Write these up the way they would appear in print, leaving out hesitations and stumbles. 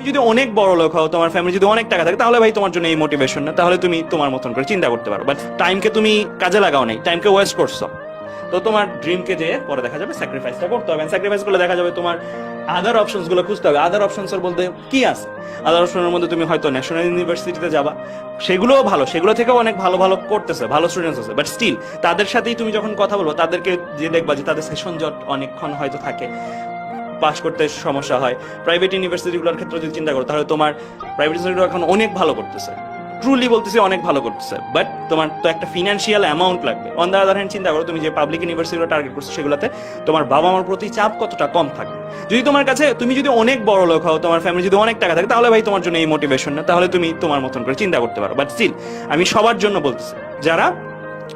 যদি অনেক বড় লোক হও, তোমার ফ্যামিলি যদি অনেক টাকা থাকে, তাহলে ভাই তোমার জন্য এই মোটিভেশন না, তাহলে তুমি তোমার মতন করে চিন্তা করতে পারো। বাট টাইমকে তুমি কাজে লাগাও নাই, টাইমকে ওয়েস্ট করছো, তো তোমার ড্রিমকে যে পরে দেখা যাবে স্যাক্রিফাইসটা করতে হবে। স্যাক্রিফাইস করলে দেখা যাবে তোমার আদার অপশনস গুলো খুঁজতে হবে। আদার অপশনস বলতে কি আছে? আদার অপশনের মধ্যে তুমি হয়তো ন্যাশনাল ইউনিভার্সিটিতে যাবা, সেগুলোও ভালো, সেগুলো থেকেও অনেক ভালো ভালো করতেছে, ভালো স্টুডেন্টস আছে, বাট স্টিল তাদের সাথেই তুমি যখন কথা বলবো, তাদেরকে যে দেখবা যে তাদের সেশন জট অনেকক্ষণ হয়তো থাকে, পাস করতে সমস্যা হয়। প্রাইভেট ইউনিভার্সিটিগুলোর ক্ষেত্রে যদি চিন্তা করো, তাহলে তোমার প্রাইভেট ইউনিভার্সিটিগুলো এখন অনেক ভালো করতেছে, ট্রুলি বলতেছি অনেক ভালো করতেছে, বাট তোমার তো একটা ফিনান্সিয়াল অ্যামাউন্ট লাগবে। অন দ্য আদার হ্যান্ড চিন্তা করো, তুমি যে পাবলিক ইউনিভার্সিটিগুলো টার্গেট করছো, সেগুলোতে তোমার বাবা মার প্রতি চাপ কতটা কম থাকবে। যদি তোমার কাছে, তুমি যদি অনেক বড় লোক হও, তোমার ফ্যামিলি যদি অনেক টাকা থাকে, তাহলে ভাই তোমার জন্য এই মোটিভেশন না, তাহলে তুমি তোমার মতন করে চিন্তা করতে পারো। বাট স্টিল আমি সবার জন্য বলতেছি, যারা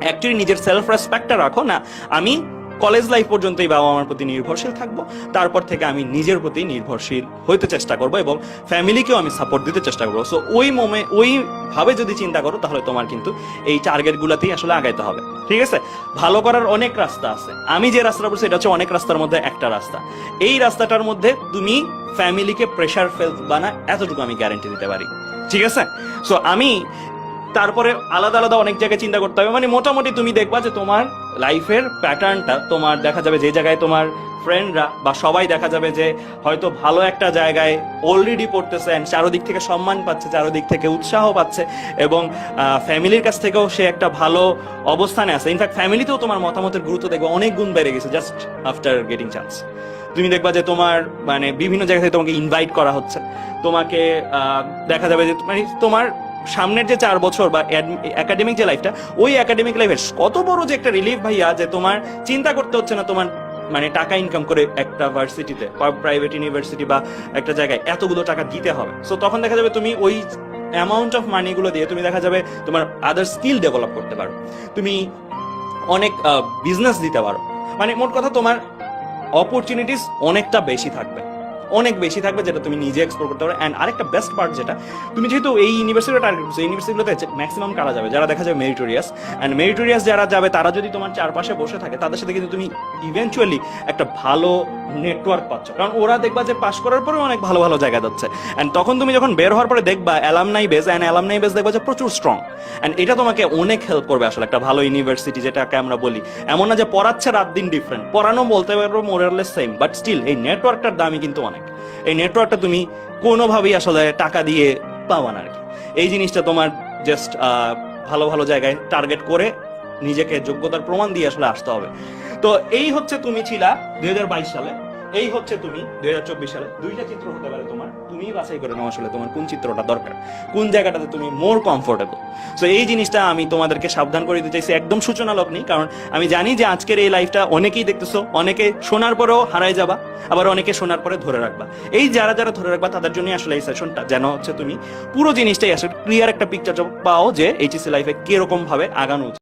অ্যাকচুয়ালি নিজের সেলফ রেসপেক্টটা রাখো না, আমি কলেজ লাইফ পর্যন্তই বাবা মার প্রতি নির্ভরশীল থাকবো, তারপর থেকে আমি নিজের প্রতি নির্ভরশীল হইতে চেষ্টা করবো এবং ফ্যামিলিকেও আমি সাপোর্ট দিতে চেষ্টা করবো। সো ওই ভাবে যদি চিন্তা করো, তাহলে তোমার কিন্তু এই টার্গেট গুলাতেই আসলে আগাইতে হবে। ঠিক আছে, ভালো করার অনেক রাস্তা আছে। আমি যে রাস্তাটা বলছি, এটা হচ্ছে অনেক রাস্তার মধ্যে একটা রাস্তা। এই রাস্তাটার মধ্যে তুমি ফ্যামিলিকে প্রেশার ফেলবা না, এতটুকু আমি গ্যারান্টি দিতে পারি। ঠিক আছে, সো আমি তারপরে আলাদা আলাদা অনেক জায়গায় চিন্তা করতে হবে। মানে মোটামুটি তুমি দেখবা যে তোমার লাইফের প্যাটার্নটা, তোমার দেখা যাবে যে জায়গায় তোমার ফ্রেন্ডরা বা সবাই দেখা যাবে যে হয়তো ভালো একটা জায়গায় অলরেডি পড়তেছে, চারোদিক থেকে সম্মান পাচ্ছে, চারোদিক থেকে উৎসাহ পাচ্ছে, এবং ফ্যামিলির কাছ থেকেও সে একটা ভালো অবস্থানে আছে। ইনফ্যাক্ট ফ্যামিলিতেও তোমার মতামতের গুরুত্ব দেখবে অনেক গুণ বেড়ে গেছে জাস্ট আফটার গেটিং চান্স। তুমি দেখবা যে তোমার মানে বিভিন্ন জায়গা থেকে তোমাকে ইনভাইট করা হচ্ছে, তোমাকে দেখা যাবে যে মানে তোমার সামনের যে 4 বছর বা একাডেমিক যে লাইফটা, ওই একাডেমিক লাইফের কত বড় যে একটা রিলিফ ভাইয়া, যে তোমার চিন্তা করতে হচ্ছে না তোমার মানে টাকা ইনকাম করে একটা ভার্সিটিতে, প্রাইভেট ইউনিভার্সিটি বা একটা জায়গায় এতগুলো টাকা দিতে হবে। সো তখন দেখা যাবে তুমি ওই অ্যামাউন্ট অফ মানি গুলো দিয়ে তুমি দেখা যাবে তোমার আদার স্কিল ডেভেলপ করতে পারো, তুমি অনেক বিজনেস দিতে পারো। মানে মোট কথা তোমার অপরচুনিটিস অনেকটা বেশি থাকবে, অনেক বেশি থাকবে, যেটা তুমি নিজে এক্সপ্লোর করতে পারো। অ্যান্ড আরেকটা বেস্ট পার্ট, যেটা তুমি যেহেতু এই ইউনিভার্সিটি টার্গেট করছো, এই ইউনিভার্সিটিগুলোতে ম্যাক্সিমাম কারা যাবে, যারা দেখা যাবে মেরিটোরিয়াস। অ্যান্ড মেরিটোরিয়াস যারা যাবে, তারা যদি তোমার চারপাশে বসে থাকে, তাদের সাথে কিন্তু তুমি ইভেনচুয়ালি একটা ভালো নেটওয়ার্ক পাচ্ছ, কারণ ওরা দেখবা যে পাশ করার পরে অনেক ভালো ভালো জায়গা যাচ্ছে। অ্যান্ড তখন তুমি যখন বের হওয়ার পরে দেখবা alumni base, and alumni base দেখবা যে প্রচুর স্ট্রং। অ্যান্ড এটা তোমাকে অনেক হেল্প করবে আসলে একটা ভালো ইউনিভার্সিটি, যেটাকে আমরা বলি এমন না যে পড়াচ্ছে রাত দিন ডিফারেন্ট, পড়ানো বলতে পারবো মোরারলেস সেম, বাট স্টিল এই নেটওয়ার্কটার দামই কিন্তু অনেক। এই নেটওয়ার্কটা তুমি কোনোভাবেই আসলে টাকা দিয়ে পাওয়া না আর কি। এই জিনিসটা তোমার জাস্ট ভালো ভালো জায়গায় টার্গেট করে নিজেকে যোগ্যতার প্রমাণ দিয়ে আসলে আসতে হবে। তো এই হচ্ছে তুমি ছিলা 2022 সালে, এই হচ্ছে তুমি 2024 সালে। দুইটা চিত্র হতে পারে তোমার, তুমি বাছাই করে নাও আসলে তোমার কোন চিত্রটা দরকার, কোন জায়গাটাতে তুমি মোর কমফোর্টেবল। সো এই জিনিসটা আমি তোমাদেরকে সাবধান করে দিতে চাইছি, একদম সূচনা লগ্নি, কারণ আমি জানি যে আজকের এই লাইফটা অনেকেই দেখতেছো, অনেকে শোনার পরেও হারায় যাবা, আবার অনেকে শোনার পরে ধরে রাখবা। এই যারা যারা ধরে রাখবা, তাদের জন্য আসলে এই সেশনটা, যেন হচ্ছে তুমি পুরো জিনিসটাই আসলে ক্লিয়ার একটা পিকচার পাও যে এইচএসসি লাইফে কিরকম ভাবে আগানো উচিত।